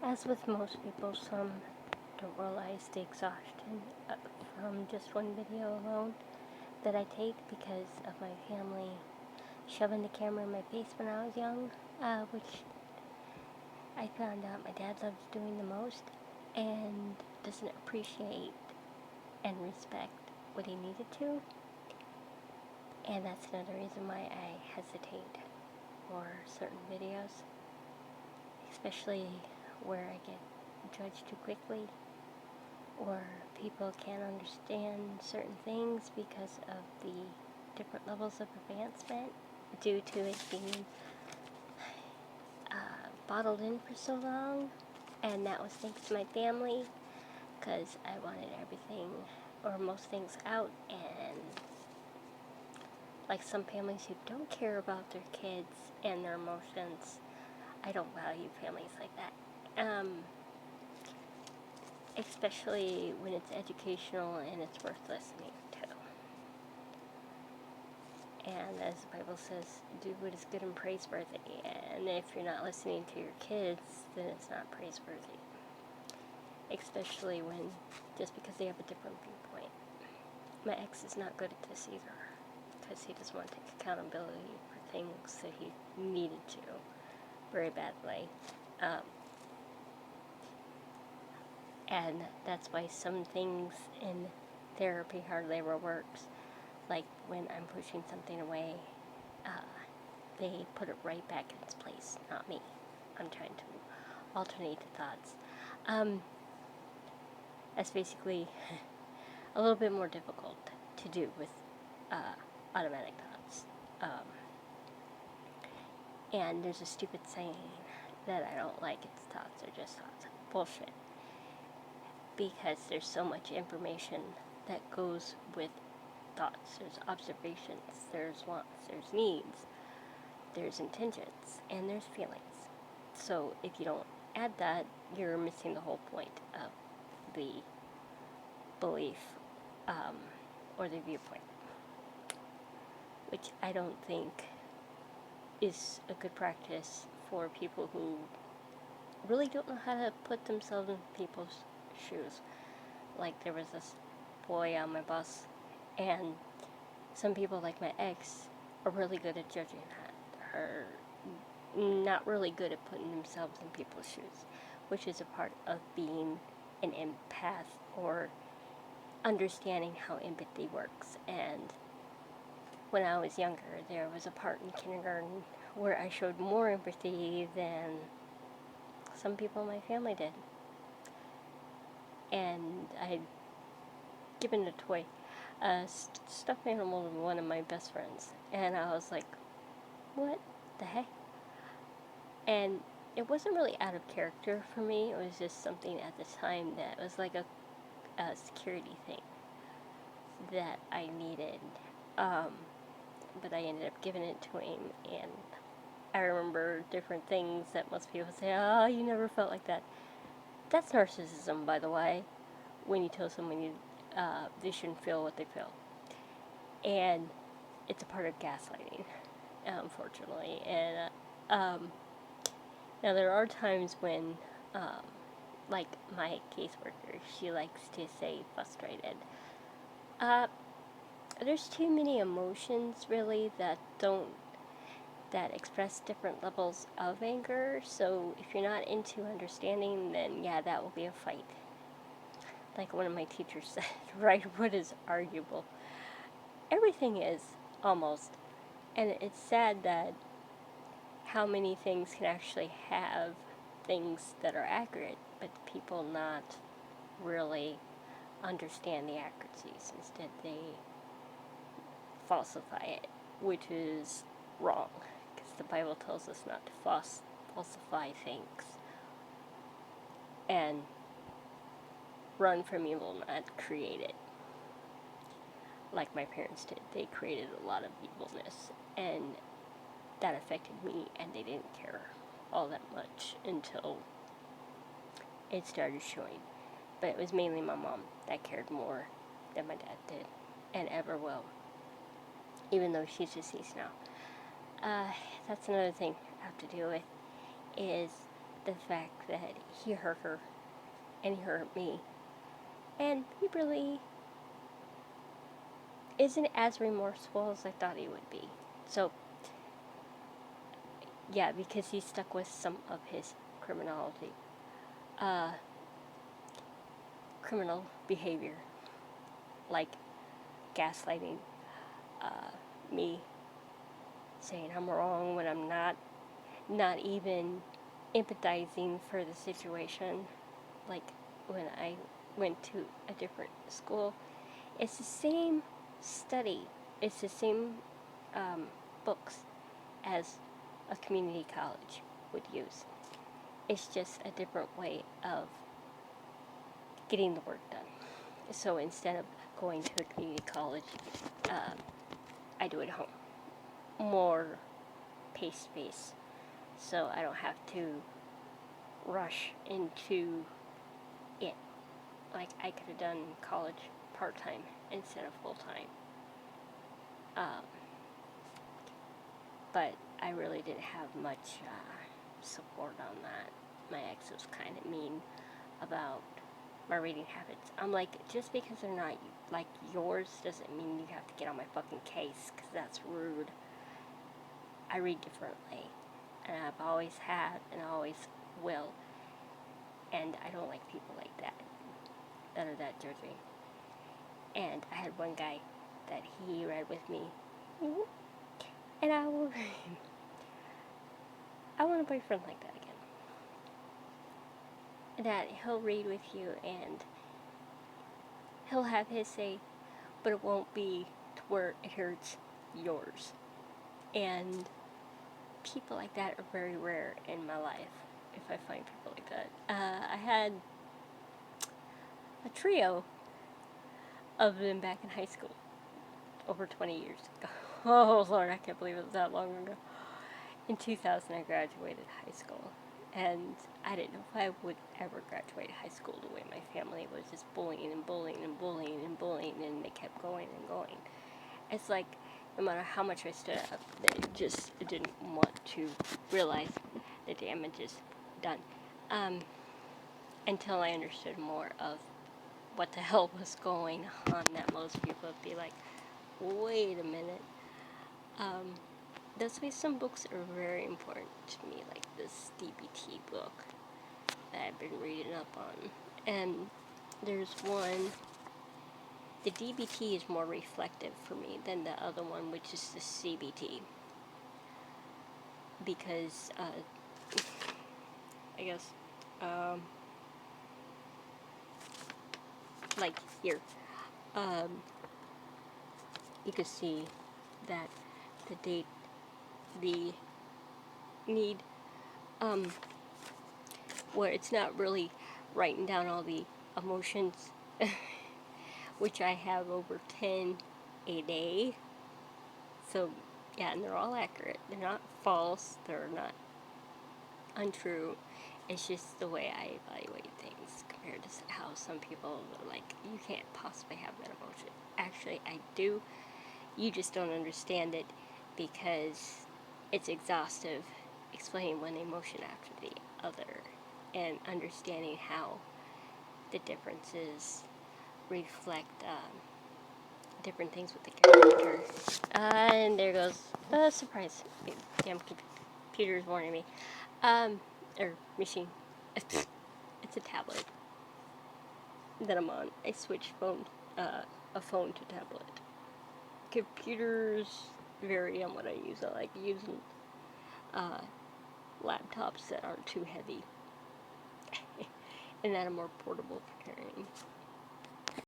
As with most people, some don't realize the exhaustion from just one video alone that I take because of my family shoving the camera in my face when I was young, which I found out my dad loves doing the most and doesn't appreciate and respect what he needed to. And that's another reason why I hesitate for certain videos, especially where I get judged too quickly or people can't understand certain things because of the different levels of advancement due to it being bottled in for so long. And that was thanks to my family, because I wanted everything or most things out. And like some families who don't care about their kids and their emotions, I don't value families like that. Especially when it's educational and it's worth listening to. And as the Bible says, do what is good and praiseworthy. And if you're not listening to your kids, then it's not praiseworthy. Especially when, just because they have a different viewpoint. My ex is not good at this either, because he doesn't want to take accountability for things that he needed to very badly. And that's why some things in therapy hardly ever works. Like when I'm pushing something away, they put it right back in its place, not me. I'm trying to alternate the thoughts. That's basically a little bit more difficult to do with automatic thoughts. And there's a stupid saying that I don't like, it's thoughts are just thoughts. Bullshit. Because there's so much information that goes with thoughts. There's observations, there's wants, there's needs, there's intentions, and there's feelings. So if you don't add that, you're missing the whole point of the belief or the viewpoint, which I don't think is a good practice for people who really don't know how to put themselves in people's shoes. Like there was this boy on my bus, and some people like my ex are really good at judging that, are not really good at putting themselves in people's shoes, which is a part of being an empath or understanding how empathy works. And when I was younger, there was a part in kindergarten where I showed more empathy than some people in my family did. And I'd given a toy, a stuffed animal to one of my best friends. And I was like, what the heck? And it wasn't really out of character for me. It was just something at the time that was like a security thing that I needed. But I ended up giving it to him, and I remember different things that most people say, oh, you never felt like that. That's narcissism, by the way, when you tell someone they shouldn't feel what they feel. And it's a part of gaslighting, unfortunately. And now there are times when, like my caseworker, she likes to say frustrated. There's too many emotions, really, that express different levels of anger. So if you're not into understanding, then yeah, that will be a fight. Like one of my teachers said, right, what is arguable? Everything is, almost. And it's sad that how many things can actually have things that are accurate, but people not really understand the accuracies. Instead, they falsify it, which is wrong, because the Bible tells us not to falsify things and run from evil, not create it. Like my parents did. They created a lot of evilness, and that affected me, and they didn't care all that much until it started showing. But it was mainly my mom that cared more than my dad did, and ever will, even though she's deceased now. That's another thing I have to deal with, is the fact that he hurt her and he hurt me. And he really isn't as remorseful as I thought he would be. So, yeah, because he's stuck with some of his criminology, criminal behavior, like gaslighting, me saying I'm wrong when I'm not even empathizing for the situation. Like when I went to a different school, it's the same study, it's the same books as a community college would use. It's just a different way of getting the work done. So instead of going to a community college, I do it at home. More pace-based. So I don't have to rush into it. Like I could have done college part-time instead of full-time. But I really didn't have much support on that. My ex was kind of mean about my reading habits. I'm like, just because they're not like yours doesn't mean you have to get on my fucking case, because that's rude. I read differently, and I've always had, and I always will. And I don't like people like that are that judging. And I had one guy that he read with me, and I want a boyfriend like that again. That he'll read with you and he'll have his say, but it won't be to where it hurts yours. And people like that are very rare in my life, if I find people like that. I had a trio of them back in high school, over 20 years ago. Oh Lord, I can't believe it was that long ago. In 2000, I graduated high school, and I didn't know if I would ever graduate high school the way my family was just bullying and bullying and bullying and bullying, and they kept going and going. It's like, no matter how much I stood up, they just didn't want to realize the damage is done. Until I understood more of what the hell was going on, that most people would be like, wait a minute. That's why some books are very important to me, like this DBT book that I've been reading up on. And there's one, the DBT is more reflective for me than the other one, which is the CBT. Because, I guess, like here, you can see that the date, the need, where it's not really writing down all the emotions, which I have over 10 a day. So, yeah, and they're all accurate. They're not false. They're not untrue. It's just the way I evaluate things compared to how some people are like, you can't possibly have that emotion. Actually, I do. You just don't understand it because it's exhaustive explaining one emotion after the other and understanding how the differences reflect different things with the character. And there goes surprise. Damn computer's warning me. Or machine. It's a tablet that I'm on. I switched a phone to tablet. Computers vary on what I use. I like using laptops that aren't too heavy and that are more portable for carrying.